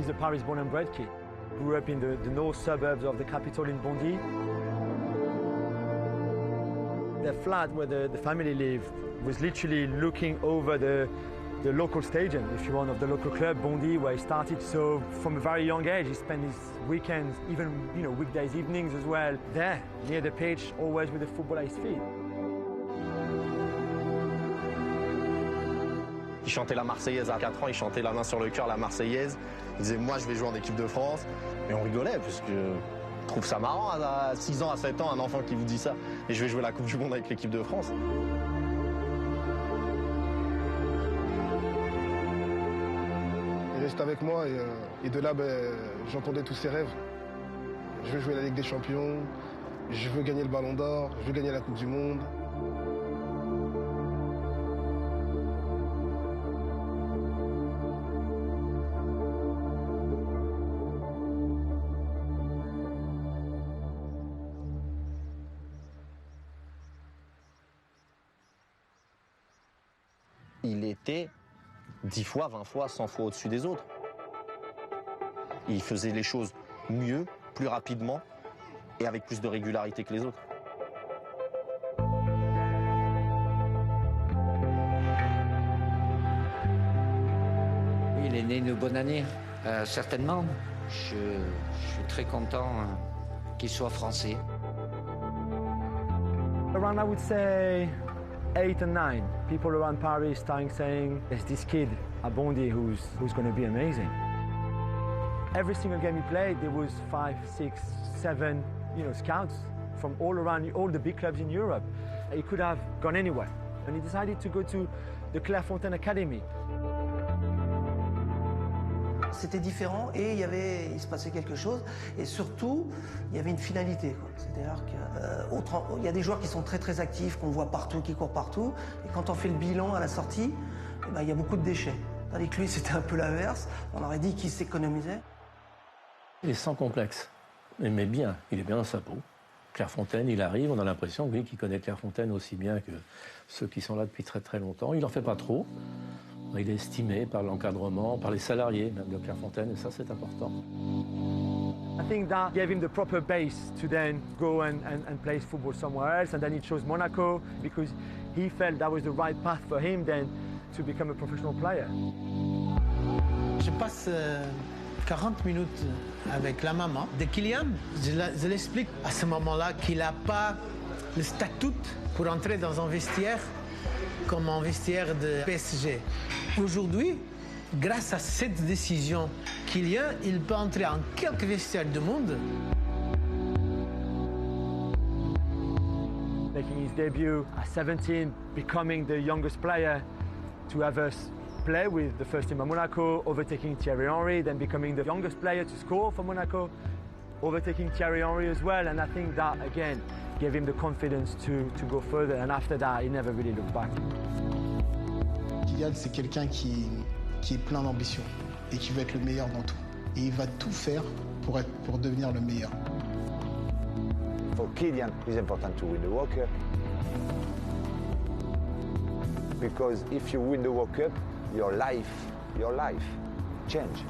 a Paris born and bred kid. Grew up in the north suburbs of the capital in Bondy. The flat where the family lived was literally looking over the local stadium, if you want, of the local club, Bondy, where he started. So from a very young age, he spent his weekends, even weekdays, evenings as well, there, near the pitch, always with the football at his feet. Il chantait la Marseillaise à 4 ans, il chantait la main sur le cœur la Marseillaise. Il disait moi je vais jouer en équipe de France. Et on rigolait parce que je trouve ça marrant à 6 ans, à 7 ans, un enfant qui vous dit ça. Et je vais jouer la Coupe du Monde avec l'équipe de France. Il reste avec moi et de là j'entendais tous ses rêves. Je veux jouer la Ligue des Champions, je veux gagner le Ballon d'Or, je veux gagner la Coupe du Monde. Il était 10 fois, 20 fois, 100 fois au-dessus des autres. Il faisait les choses mieux, plus rapidement et avec plus de régularité que les autres. Il est né une bonne année, certainement. Je suis très content qu'il soit français. Around, I would say, 8 and 9, people around Paris starting saying, there's this kid at Bondy who's going to be amazing. Every single game he played, there was 5, 6, 7, scouts from all around, all the big clubs in Europe. He could have gone anywhere, and he decided to go to the Clairefontaine Academy. C'était différent et il se passait quelque chose et surtout il y avait une finalité. C'est-à-dire qu'il y a des joueurs qui sont très très actifs, qu'on voit partout, qui courent partout, et quand on fait le bilan à la sortie, il y a beaucoup de déchets. Tandis que lui c'était un peu l'inverse, on aurait dit qu'il s'économisait. Il est sans complexe, il est bien dans sa peau. Clairefontaine, il arrive, on a l'impression qu'il connaît Clairefontaine aussi bien que ceux qui sont là depuis très très longtemps. Il n'en fait pas trop. Il est estimé par l'encadrement, par les salariés même de Clairefontaine, et ça c'est important. I think that gave him the proper base to then go and play football somewhere else, and then he chose Monaco because he felt that was the right path for him then to become a professional player. Je passe 40 minutes avec la maman de Kylian. Je l'explique à ce moment-là qu'il n'a pas le statut pour entrer dans un vestiaire comme un vestiaire de PSG. Aujourd'hui, grâce à cette décision, Kylian, il peut entrer en quelques vestiaires du monde. Making his debut at 17, becoming the youngest player to ever play with the first team at Monaco, overtaking Thierry Henry, then becoming the youngest player to score for Monaco, overtaking Thierry Henry as well, and I think that, again, gave him the confidence to go further, and after that, he never really looked back. Kylian, c'est quelqu'un qui est plein d'ambition et qui veut être le meilleur dans tout. Et il va tout faire pour devenir le meilleur. For Kylian, it's important to win the World Cup. Because if you win the World Cup, your life change.